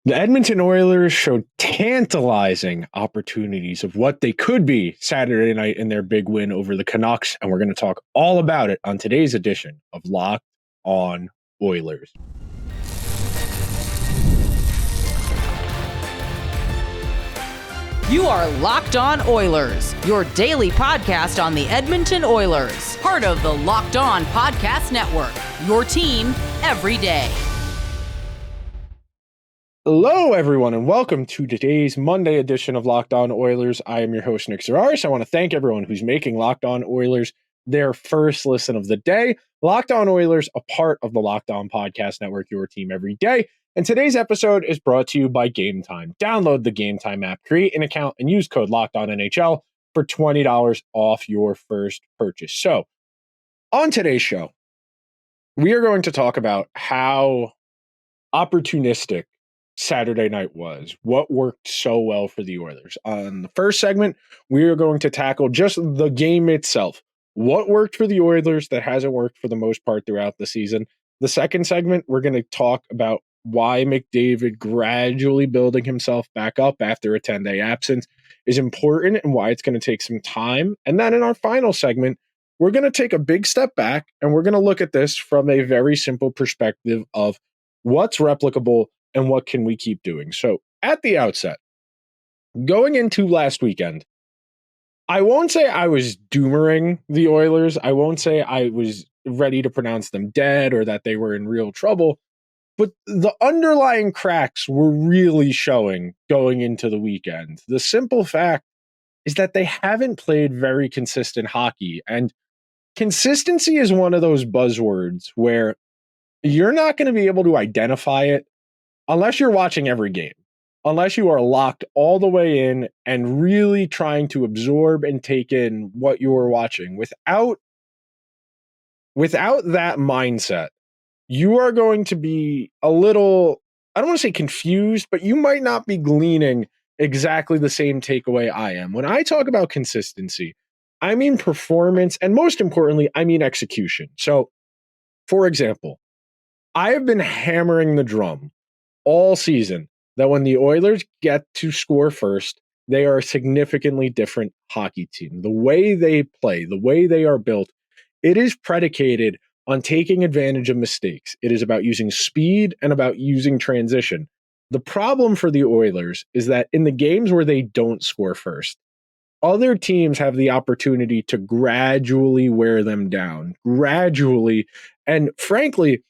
The Edmonton Oilers showed tantalizing opportunities of what they could be Saturday night in their big win over the Canucks, and we're going to talk all about it on today's edition of Locked On Oilers. You are Locked On Oilers, your daily podcast on the Edmonton Oilers, part of the Locked On Podcast Network, your team every day. Hello, everyone, and welcome to today's Monday edition of Locked On Oilers. I am your host, Nick Zararis. I want to thank everyone who's making Locked On Oilers their first listen of the day. Locked On Oilers, a part of the Locked On Podcast Network, your team every day. And today's episode is brought to you by Gametime. Download the Gametime app, create an account, and use code LOCKEDONNHL for $20 off your first purchase. So, on today's show, we are going to talk about how opportunistic Saturday night was, what worked so well for the Oilers. On the first segment, we are going to tackle just the game itself. What worked for the Oilers that hasn't worked for the most part throughout the season. The second segment, we're going to talk about why McDavid gradually building himself back up after a 10-day absence is important and why it's going to take some time. And then in our final segment, we're going to take a big step back and we're going to look at this from a very simple perspective of what's replicable and what can we keep doing. So at the outset, going into last weekend, I won't say I was doomering the Oilers. I won't say I was ready to pronounce them dead or that they were in real trouble. But the underlying cracks were really showing going into the weekend. The simple fact is that they haven't played very consistent hockey. And consistency is one of those buzzwords where you're not going to be able to identify it unless you're watching every game, unless you are locked all the way in and really trying to absorb and take in what you're watching. Without that mindset, you are going to be a little, I don't want to say confused, but you might not be gleaning exactly the same takeaway I am. When I talk about consistency, I mean performance, and most importantly, I mean execution. So, for example, I have been hammering the drum all season that when the Oilers get to score first, they are a significantly different hockey team. The way they play, the way they are built, it is predicated on taking advantage of mistakes. It is about using speed and about using transition. The problem for the Oilers is that in the games where they don't score first, other teams have the opportunity to gradually wear them down, gradually. And frankly,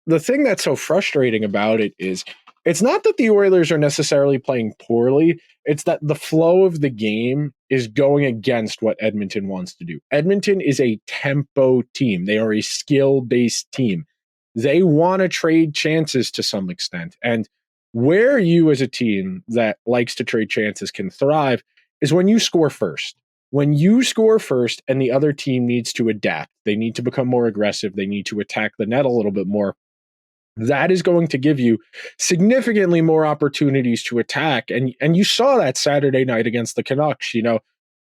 the thing that's so frustrating about it is it's not that the Oilers are necessarily playing poorly. It's that the flow of the game is going against what Edmonton wants to do. Edmonton is a tempo team. They are a skill-based team. They want to trade chances to some extent. And where you as a team that likes to trade chances can thrive is when you score first. When you score first and the other team needs to adapt, they need to become more aggressive, they need to attack the net a little bit more. That is going to give you significantly more opportunities to attack. And you saw that Saturday night against the Canucks. You know,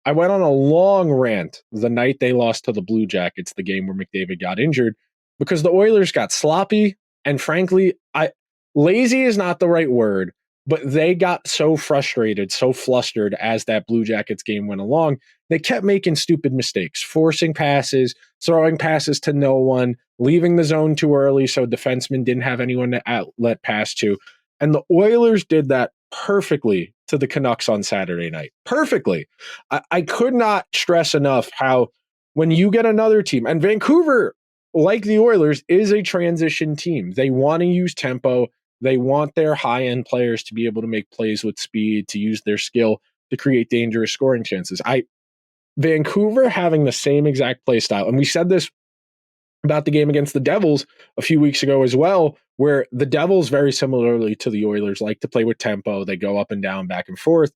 I went on a long rant the night they lost to the Blue Jackets, the game where McDavid got injured, because the Oilers got sloppy. And frankly, lazy is not the right word, but they got so frustrated, so flustered as that Blue Jackets game went along. They kept making stupid mistakes, forcing passes, throwing passes to no one, leaving the zone too early so defensemen didn't have anyone to outlet pass to. And the Oilers did that perfectly to the Canucks on Saturday night. Perfectly. I could not stress enough how when you get another team, and Vancouver, like the Oilers, is a transition team. They want to use tempo. They want their high-end players to be able to make plays with speed, to use their skill to create dangerous scoring chances. Vancouver having the same exact play style, and we said this about the game against the Devils a few weeks ago as well, where the Devils, very similarly to the Oilers, like to play with tempo. They go up and down, back and forth.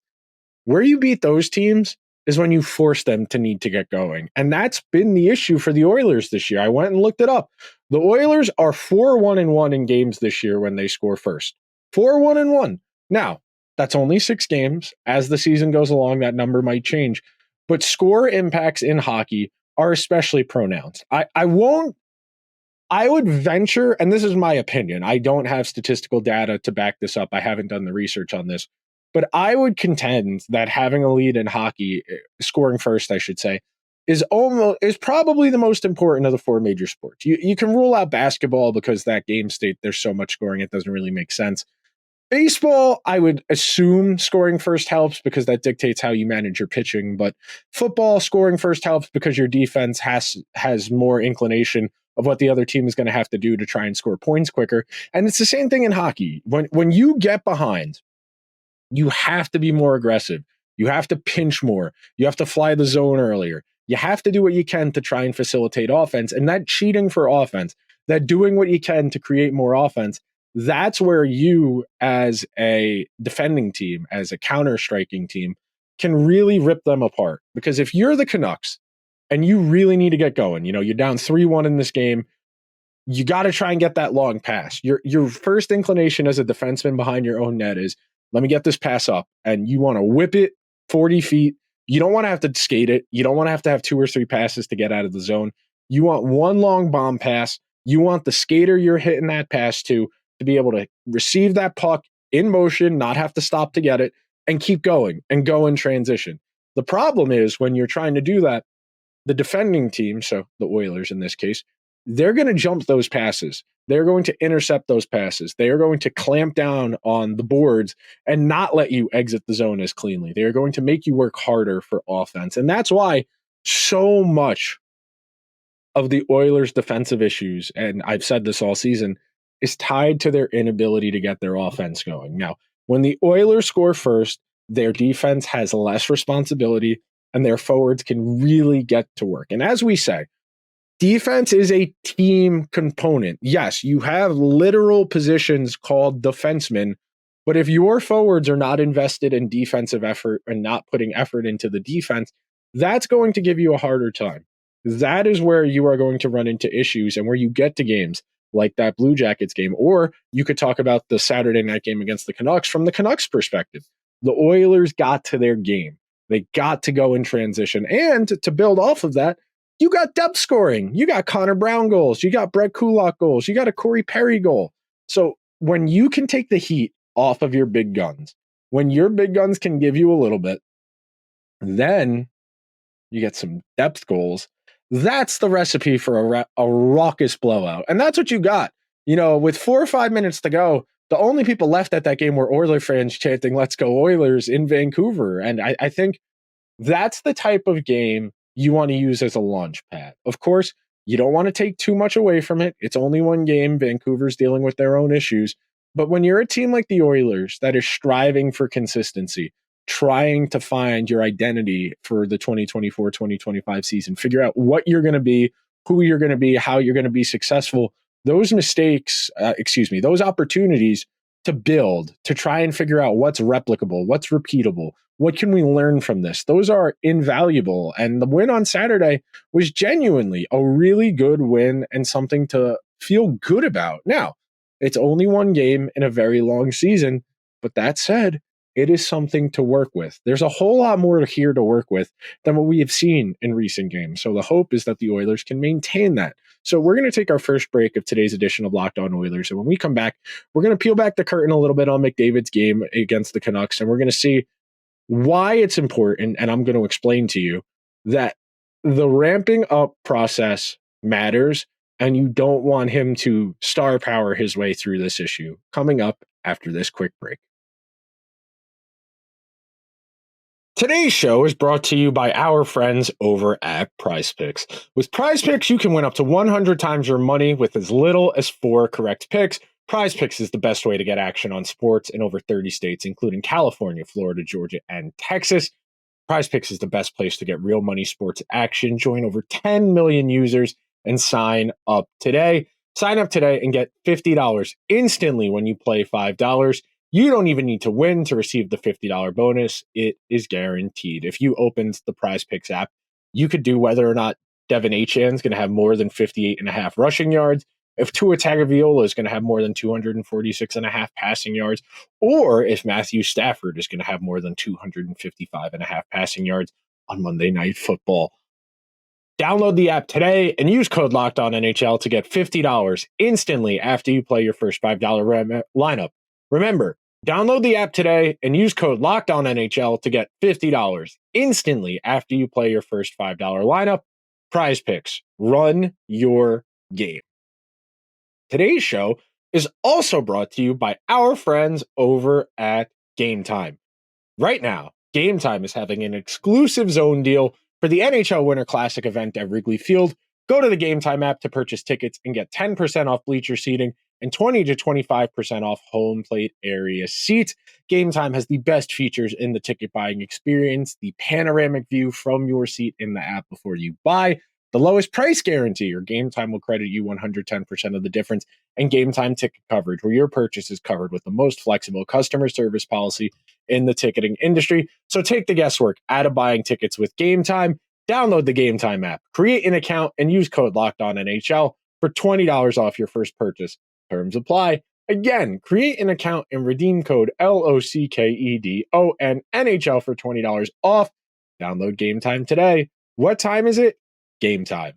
Where you beat those teams is when you force them to need to get going. And that's been the issue for the Oilers this year. I went and looked it up. The Oilers are 4-1-1 in games this year when they score first. 4-1-1. Now, that's only 6 games. As the season goes along, that number might change. But score impacts in hockey are especially pronounced. I won't I would venture, and this is my opinion, I don't have statistical data to back this up. I haven't done the research on this, but I would contend that having a lead in hockey, scoring first, I should say, is probably the most important of the four major sports. You can rule out basketball because that game state, there's so much scoring, it doesn't really make sense. Baseball, I would assume scoring first helps because that dictates how you manage your pitching. But football, scoring first helps because your defense has more inclination of what the other team is going to have to do to try and score points quicker. And it's the same thing in hockey. When you get behind, you have to be more aggressive. You have to pinch more. You have to fly the zone earlier. You have to do what you can to try and facilitate offense. And that cheating for offense, that doing what you can to create more offense, that's where you, as a defending team, as a counter-striking team, can really rip them apart. Because if you're the Canucks and you really need to get going, you're down 3-1 in this game, you got to try and get that long pass. Your first inclination as a defenseman behind your own net is, let me get this pass up. And you want to whip it 40 feet. You don't want to have to skate it. You don't want to have 2 or 3 passes to get out of the zone. You want one long bomb pass. You want the skater you're hitting that pass to be able to receive that puck in motion, not have to stop to get it, and keep going and go in transition. The problem is when you're trying to do that, the defending team, so the Oilers in this case, they're going to jump those passes. They're going to intercept those passes. They are going to clamp down on the boards and not let you exit the zone as cleanly. They are going to make you work harder for offense. And that's why so much of the Oilers' defensive issues, and I've said this all season, is tied to their inability to get their offense going. Now, when the Oilers score first, their defense has less responsibility and their forwards can really get to work. And as we say, defense is a team component. Yes, you have literal positions called defensemen, but if your forwards are not invested in defensive effort and not putting effort into the defense, that's going to give you a harder time. That is where you are going to run into issues and where you get to games like that Blue Jackets game. Or you could talk about the Saturday night game against the Canucks from the Canucks perspective. The Oilers got to their game. They got to go in transition. And to build off of that, you got depth scoring. You got Connor Brown goals. You got Brett Kulak goals. You got a Corey Perry goal. So when you can take the heat off of your big guns, when your big guns can give you a little bit, then you get some depth goals. That's the recipe for a raucous blowout. And that's what you got. With 4 or 5 minutes to go, the only people left at that game were Oilers fans chanting, "Let's go Oilers" in Vancouver. And I think that's the type of game you want to use as a launch pad. Of course, you don't want to take too much away from it. It's only one game. Vancouver's dealing with their own issues. But when you're a team like the Oilers that is striving for consistency, trying to find your identity for the 2024-2025 season, figure out what you're going to be, who you're going to be, how you're going to be successful, those those opportunities to build, to try and figure out what's replicable, what's repeatable, what can we learn from this? Those are invaluable. And the win on Saturday was genuinely a really good win and something to feel good about. Now, it's only one game in a very long season, but that said, it is something to work with. There's a whole lot more here to work with than what we have seen in recent games. So the hope is that the Oilers can maintain that. So we're going to take our first break of today's edition of Locked On Oilers. And when we come back, we're going to peel back the curtain a little bit on McDavid's game against the Canucks. And we're going to see why it's important. And I'm going to explain to you that the ramping up process matters. And you don't want him to star power his way through this issue. Coming up after this quick break. Today's show is brought to you by our friends over at PrizePicks. With PrizePicks, you can win up to 100 times your money with as little as 4 correct picks. PrizePicks is the best way to get action on sports in over 30 states, including California, Florida, Georgia, and Texas. PrizePicks is the best place to get real money sports action. Join over 10 million users and sign up today. Sign up today and get $50 instantly when you play $5. You don't even need to win to receive the $50 bonus. It is guaranteed. If you opened the PrizePicks app, you could do whether or not Devin Achane is going to have more than 58.5 rushing yards, if Tua Tagovailoa is going to have more than 246.5 passing yards, or if Matthew Stafford is going to have more than 255.5 passing yards on Monday Night Football. Download the app today and use code LOCKEDONNHL to get $50 instantly after you play your first $5 lineup. Remember, download the app today and use code LOCKEDONNHL to get $50 instantly after you play your first $5 lineup. PrizePicks, run your game. Today's show is also brought to you by our friends over at Gametime. Right now, Gametime is having an exclusive zone deal for the NHL Winter Classic event at Wrigley Field. Go to the Gametime app to purchase tickets and get 10% off bleacher seating and 20 to 25% off home plate area seats. Gametime has the best features in the ticket buying experience, the panoramic view from your seat in the app before you buy, the lowest price guarantee, or Gametime will credit you 110% of the difference, and Gametime ticket coverage, where your purchase is covered with the most flexible customer service policy in the ticketing industry. So take the guesswork out of buying tickets with Gametime. Download the Gametime app, create an account, and use code LOCKEDONNHL for $20 off your first purchase. Terms apply. Again, create an account and redeem code LOCKEDONNHL for $20 off. Download Gametime today. What time is it? Gametime.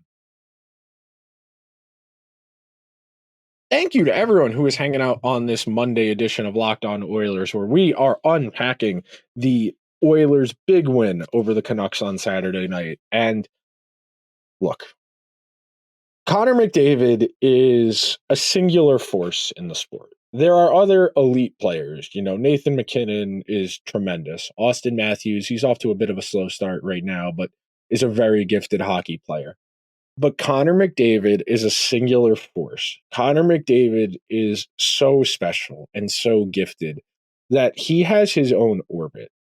Thank you to everyone who is hanging out on this Monday edition of Locked On Oilers, where we are unpacking the Oilers' big win over the Canucks on Saturday night. And look, Connor McDavid is a singular force in the sport. There are other elite players. You know, Nathan McKinnon is tremendous. Austin Matthews, he's off to a bit of a slow start right now, but is a very gifted hockey player. But Connor McDavid is a singular force. Connor McDavid is so special and so gifted that he has his own orbit.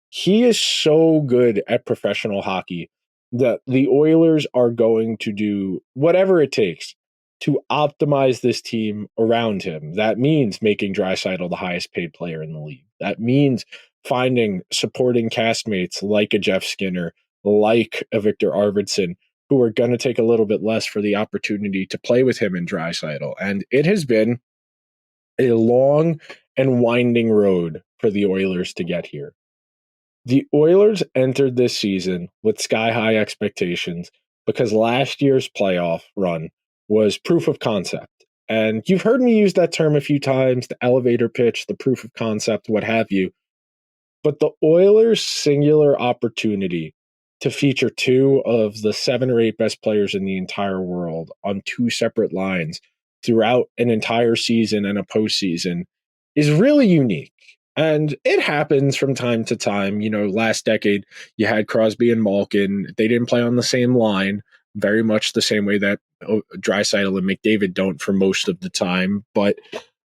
He is so good at professional hockey that the Oilers are going to do whatever it takes to optimize this team around him. That means making Draisaitl the highest paid player in the league. That means finding supporting castmates like a Jeff Skinner, like a Victor Arvidsson, who are going to take a little bit less for the opportunity to play with him in Draisaitl. And it has been a long and winding road for the Oilers to get here. The Oilers entered this season with sky-high expectations because last year's playoff run was proof of concept. And you've heard me use that term a few times, the elevator pitch, the proof of concept, what have you. But the Oilers' singular opportunity to feature two of the 7 or 8 best players in the entire world on 2 separate lines throughout an entire season and a postseason is really unique. And it happens from time to time. You know, last decade, you had Crosby and Malkin. They didn't play on the same line, very much the same way that Draisaitl and McDavid don't for most of the time. But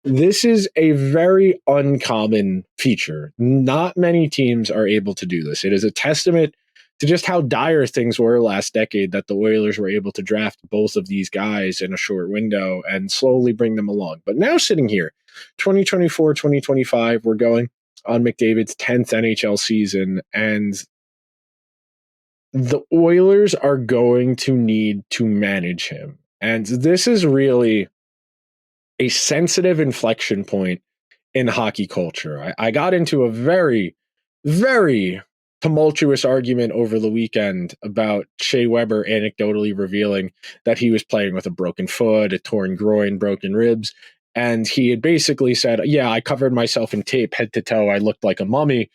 this is a very uncommon feature. Not many teams are able to do this. It is a testament to just how dire things were last decade that the Oilers were able to draft both of these guys in a short window and slowly bring them along. But now sitting here, 2024, 2025, we're going on McDavid's 10th NHL season, and the Oilers are going to need to manage him. And this is really a sensitive inflection point in hockey culture. I got into a very, very tumultuous argument over the weekend about Shea Weber anecdotally revealing that he was playing with a broken foot, a torn groin, broken ribs. And he had basically said, yeah, I covered myself in tape head to toe. I looked like a mummy.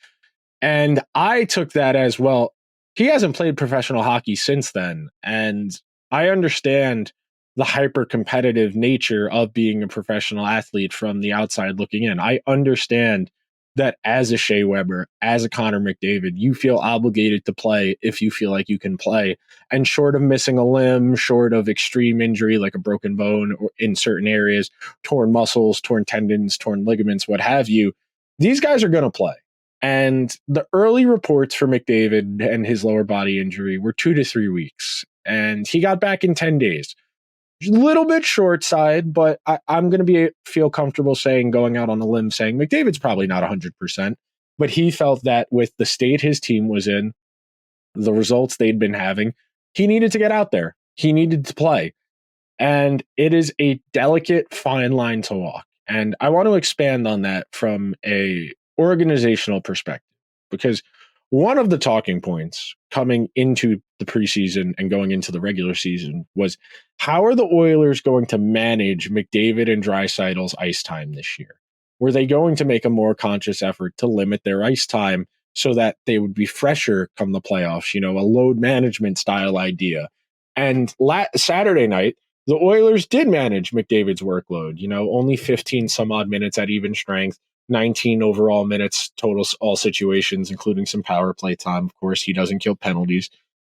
And I took that as, well, he hasn't played professional hockey since then. And I understand the hyper-competitive nature of being a professional athlete from the outside looking in. I understand that as a Shea Weber, as a Connor McDavid, you feel obligated to play if you feel like you can play. And short of missing a limb, short of extreme injury like a broken bone or in certain areas, torn muscles, torn tendons, torn ligaments, what have you, these guys are going to play. And the early reports for McDavid and his lower body injury were 2 to 3 weeks. And he got back in 10 days. A little bit short side, but I'm going to feel comfortable saying, going out on a limb, saying McDavid's probably not 100%, but he felt that with the state his team was in, the results they'd been having, he needed to get out there. He needed to play. And it is a delicate, fine line to walk. And I want to expand on that from a organizational perspective, because one of the talking points coming into the preseason and going into the regular season was, how are the Oilers going to manage McDavid and Draisaitl's ice time this year? Were they going to make a more conscious effort to limit their ice time so that they would be fresher come the playoffs, a load management style idea? And Saturday night, the Oilers did manage McDavid's workload, only 15 some odd minutes at even strength, 19 overall minutes total, all situations, including some power play time. Of course, he doesn't kill penalties.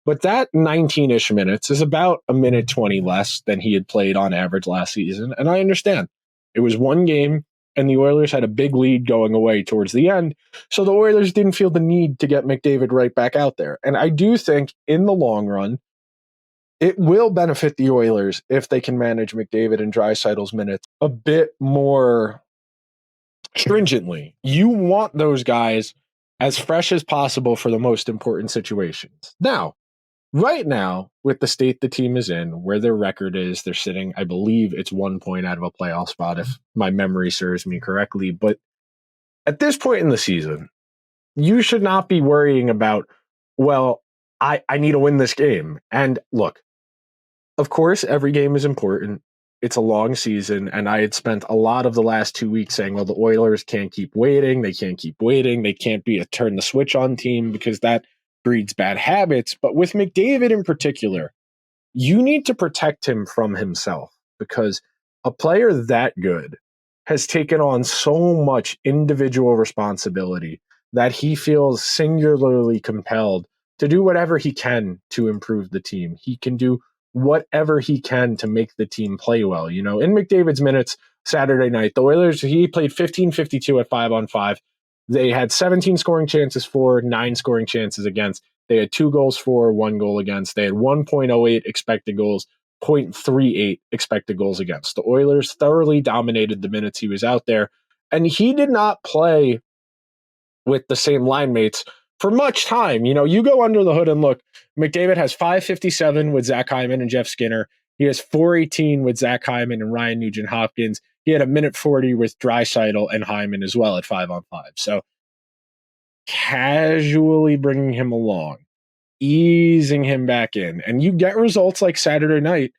But that 19-ish minutes is about a minute 20 less than he had played on average last season. And I understand. It was one game, and the Oilers had a big lead going away towards the end. So the Oilers didn't feel the need to get McDavid right back out there. And I do think in the long run, it will benefit the Oilers if they can manage McDavid and Draisaitl's minutes a bit more stringently. You want those guys as fresh as possible for the most important situations. Now, right now, with the state the team is in, where their record is, they're sitting, I believe it's 1 point out of a playoff spot, if my memory serves me correctly. But at this point in the season, you should not be worrying about, well, I need to win this game. And look, of course, every game is important. It's a long season, and I had spent a lot of the last 2 weeks saying, well, the Oilers can't keep waiting. They can't keep waiting. They can't be a turn the switch on team because that breeds bad habits. But with McDavid in particular, you need to protect him from himself, because a player that good has taken on so much individual responsibility that he feels singularly compelled to do whatever he can to improve the team. He can do whatever he can to make the team play well. In McDavid's minutes Saturday night, the Oilers, he played 15-52 at 5-on-5. They had 17 scoring chances for, 9 scoring chances against. They had 2 goals for, 1 goal against. They had 1.08 expected goals, 0.38 expected goals against. The Oilers thoroughly dominated the minutes he was out there, and he did not play with the same line mates for much time. You go under the hood and look, McDavid has 557 with Zach Hyman and Jeff Skinner. He has 418 with Zach Hyman and Ryan Nugent-Hopkins. He had a minute 40 with Draisaitl and Hyman as well at 5-on-5. So casually bringing him along, easing him back in, and you get results like Saturday night.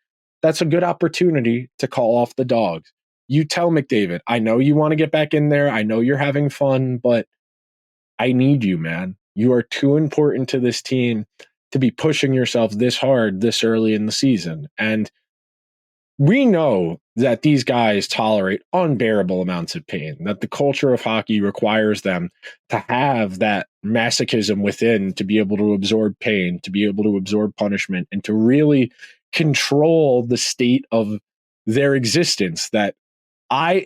That's a good opportunity to call off the dogs. You tell McDavid, I know you want to get back in there. I know you're having fun, but I need you, man. You are too important to this team to be pushing yourself this hard this early in the season. And we know that these guys tolerate unbearable amounts of pain, that the culture of hockey requires them to have that masochism within to be able to absorb pain, to be able to absorb punishment, and to really control the state of their existence. That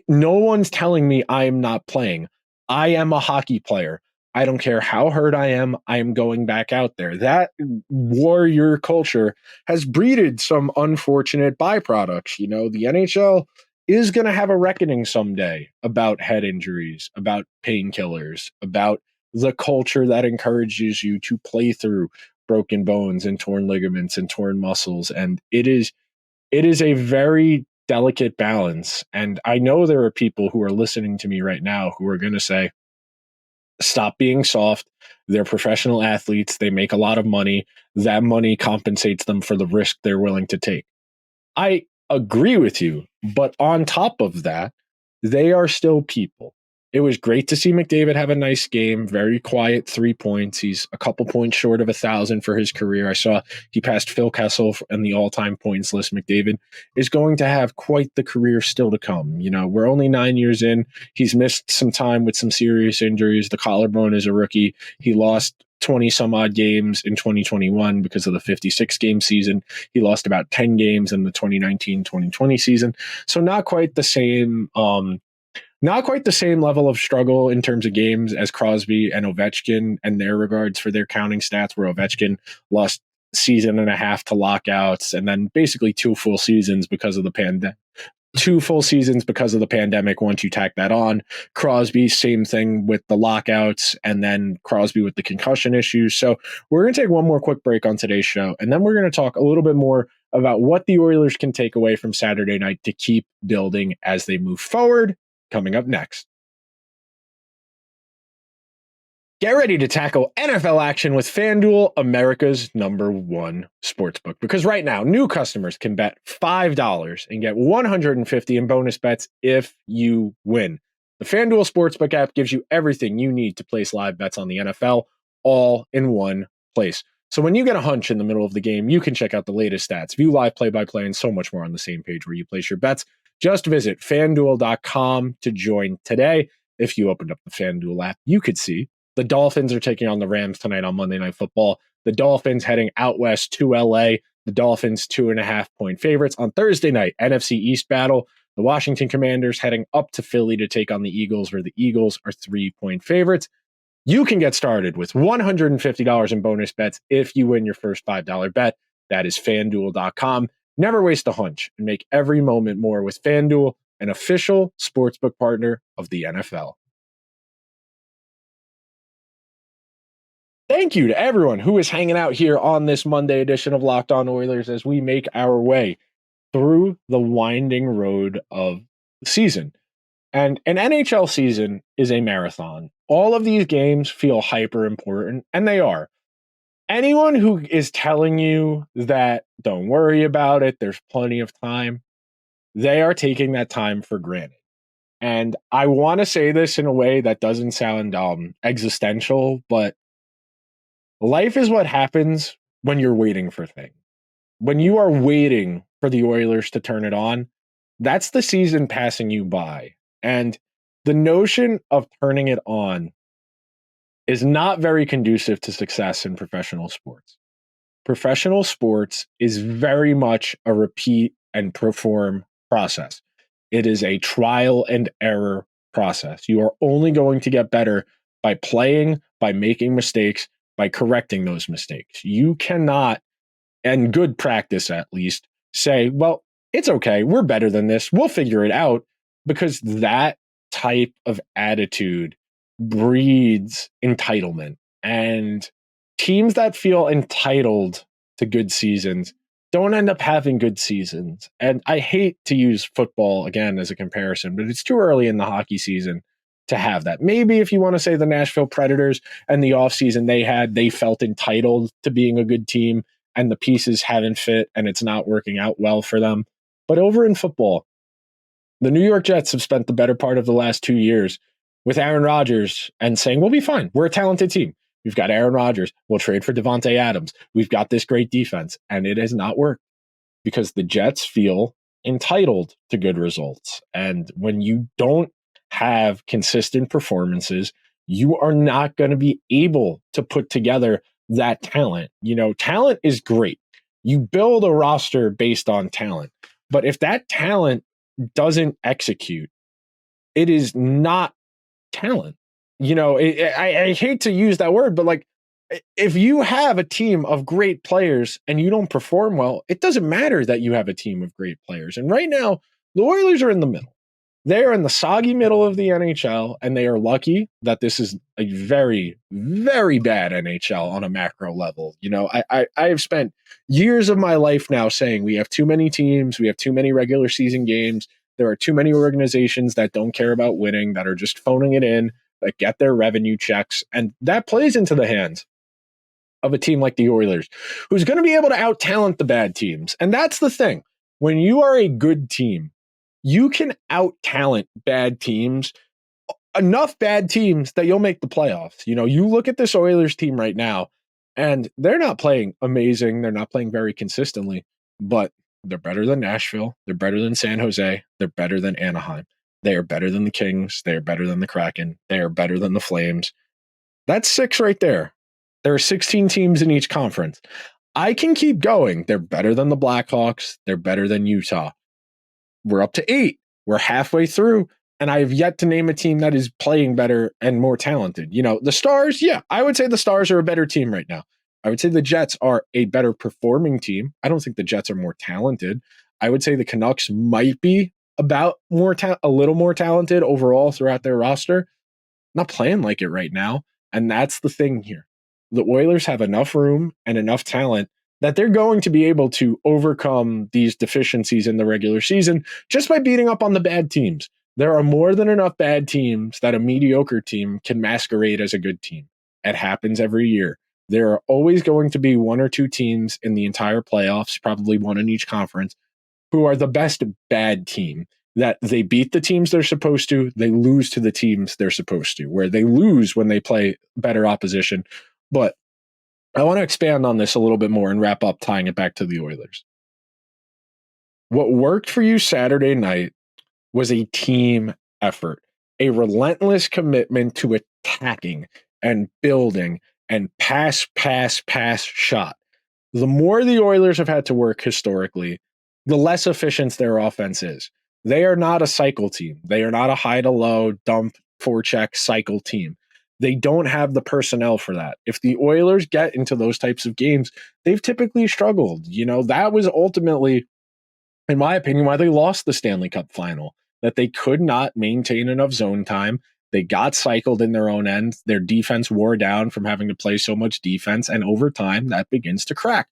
no one's telling me I am not playing. I am a hockey player. I don't care how hurt I am going back out there. That warrior culture has breeded some unfortunate byproducts. The NHL is going to have a reckoning someday about head injuries, about painkillers, about the culture that encourages you to play through broken bones and torn ligaments and torn muscles. And it is a very delicate balance. And I know there are people who are listening to me right now who are going to say, stop being soft. They're professional athletes. They make a lot of money. That money compensates them for the risk they're willing to take. I agree with you, but on top of that, they are still people. It was great to see McDavid have a nice game, very quiet 3 points. He's a couple points short of 1,000 for his career. I saw he passed Phil Kessel in the all-time points list. McDavid is going to have quite the career still to come. We're only 9 years in. He's missed some time with some serious injuries. The collarbone is a rookie. He lost 20 some odd games in 2021 because of the 56 game season. He lost about 10 games in the 2019-2020 season. So not quite the same level of struggle in terms of games as Crosby and Ovechkin and their regards for their counting stats, where Ovechkin lost season and a half to lockouts and then basically 2 full seasons because of the pandemic. 2 full seasons because of the pandemic once you tack that on. Crosby, same thing with the lockouts, and then Crosby with the concussion issues. So we're going to take one more quick break on today's show, and then we're going to talk a little bit more about what the Oilers can take away from Saturday night to keep building as they move forward. Coming up next. Get ready to tackle NFL action with FanDuel, America's #1 sportsbook. Because right now, new customers can bet $5 and get $150 in bonus bets if you win. The FanDuel Sportsbook app gives you everything you need to place live bets on the NFL all in one place. So when you get a hunch in the middle of the game, you can check out the latest stats, view live play-by-play, and so much more on the same page where you place your bets. Just visit FanDuel.com to join today. If you opened up the FanDuel app, you could see the Dolphins are taking on the Rams tonight on Monday Night Football. The Dolphins heading out west to LA. The Dolphins 2.5-point favorites. On Thursday night, NFC East battle. The Washington Commanders heading up to Philly to take on the Eagles, where the Eagles are 3-point favorites. You can get started with $150 in bonus bets if you win your first $5 bet. That is FanDuel.com. Never waste a hunch and make every moment more with FanDuel, an official sportsbook partner of the NFL. Thank you to everyone who is hanging out here on this Monday edition of Locked On Oilers as we make our way through the winding road of the season. And an NHL season is a marathon. All of these games feel hyper important, and they are. Anyone who is telling you that don't worry about it, there's plenty of time, they are taking that time for granted. And I want to say this in a way that doesn't sound existential, but life is what happens when you're waiting for things. When you are waiting for the Oilers to turn it on, that's the season passing you by. And the notion of turning it on is not very conducive to success in professional sports. Professional sports is very much a repeat and perform process. It is a trial and error process. You are only going to get better by playing, by making mistakes, by correcting those mistakes. You cannot, and good practice at least, say, well, it's okay, we're better than this, we'll figure it out, because that type of attitude breeds entitlement. And teams that feel entitled to good seasons don't end up having good seasons. And I hate to use football again as a comparison, but it's too early in the hockey season to have that. Maybe if you want to say the Nashville Predators and the offseason they felt entitled to being a good team and the pieces haven't fit and it's not working out well for them. But over in football, the New York Jets have spent the better part of the last 2 years with Aaron Rodgers and saying, we'll be fine. We're a talented team. We've got Aaron Rodgers. We'll trade for Devontae Adams. We've got this great defense. And it has not worked because the Jets feel entitled to good results. And when you don't have consistent performances, you are not going to be able to put together that talent. You know, talent is great. You build a roster based on talent. But if that talent doesn't execute, it is not talent. You know, I hate to use that word, but like, if you have a team of great players and you don't perform well, it doesn't matter that you have a team of great players. And right now, the Oilers are in the middle. They are in the soggy middle of the NHL, and they are lucky that this is a very, very bad NHL on a macro level. You know, I have spent years of my life now saying we have too many teams, we have too many regular season games, there are too many organizations that don't care about winning, that are just phoning it in, that get their revenue checks, and that plays into the hands of a team like the Oilers, who's going to be able to out-talent the bad teams. And that's the thing. When you are a good team, you can out-talent bad teams, enough bad teams that you'll make the playoffs. You know, you look at this Oilers team right now, and they're not playing amazing. They're not playing very consistently, but they're better than Nashville. They're better than San Jose. They're better than Anaheim. They are better than the Kings. They are better than the Kraken. They are better than the Flames. That's 6 right there. There are 16 teams in each conference. I can keep going. They're better than the Blackhawks. They're better than Utah. We're up to 8. We're halfway through, and I have yet to name a team that is playing better and more talented. You know, the Stars, yeah, I would say the Stars are a better team right now. I would say the Jets are a better performing team. I don't think the Jets are more talented. I would say the Canucks might be about a little more talented overall throughout their roster. Not playing like it right now, and that's the thing here. The Oilers have enough room and enough talent that they're going to be able to overcome these deficiencies in the regular season just by beating up on the bad teams. There are more than enough bad teams that a mediocre team can masquerade as a good team. It happens every year. There are always going to be one or two teams in the entire playoffs, probably one in each conference, who are the best bad team, that they beat the teams they're supposed to, they lose to the teams they're supposed to, where they lose when they play better opposition. But I want to expand on this a little bit more and wrap up tying it back to the Oilers. What worked for you Saturday night was a team effort, a relentless commitment to attacking and building and pass shot. The more the Oilers have had to work historically, the less efficient their offense is. They are not a cycle team. They are not a high to low, dump, forecheck cycle team. They don't have the personnel for that. If the Oilers get into those types of games, they've typically struggled. That was ultimately, in my opinion, why they lost the Stanley Cup final, that they could not maintain enough zone time. They got cycled in their own end. Their defense wore down from having to play so much defense, and over time, that begins to crack.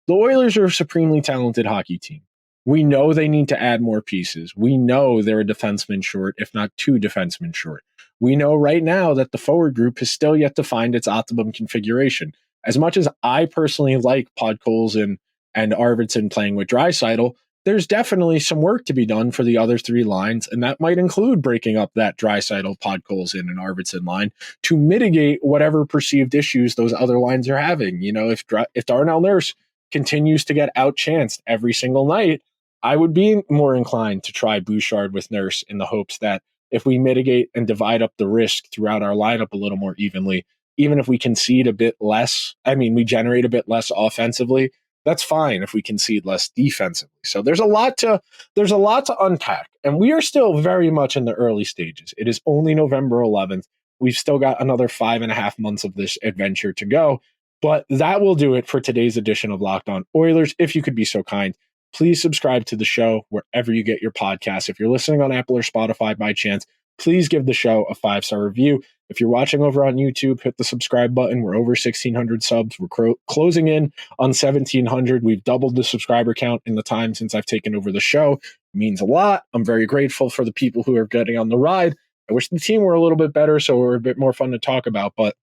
The Oilers are a supremely talented hockey team. We know they need to add more pieces. We know they're a defenseman short, if not two defensemen short. We know right now that the forward group has still yet to find its optimum configuration. As much as I personally like Podkolzin and Arvidsson playing with Draisaitl, there's definitely some work to be done for the other three lines, and that might include breaking up that Draisaitl, Podkolzin, and Arvidsson line to mitigate whatever perceived issues those other lines are having. If Darnell Nurse continues to get outchanced every single night, I would be more inclined to try Bouchard with Nurse in the hopes that if we mitigate and divide up the risk throughout our lineup a little more evenly, even if we concede a bit less, we generate a bit less offensively, that's fine if we concede less defensively. So there's a lot to unpack, and we are still very much in the early stages. It is only November 11th. We've still got another 5.5 months of this adventure to go, but that will do it for today's edition of Locked On Oilers. If you could be so kind, please subscribe to the show wherever you get your podcasts. If you're listening on Apple or Spotify by chance, please give the show a 5-star review. If you're watching over on YouTube, hit the subscribe button. We're over 1,600 subs. We're closing in on 1,700. We've doubled the subscriber count in the time since I've taken over the show. It means a lot. I'm very grateful for the people who are getting on the ride. I wish the team were a little bit better so we're a bit more fun to talk about, but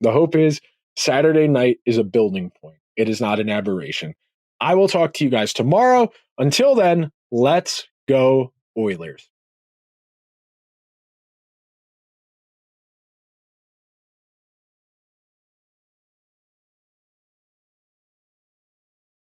the hope is Saturday night is a building point. It is not an aberration. I will talk to you guys tomorrow. Until then, let's go Oilers.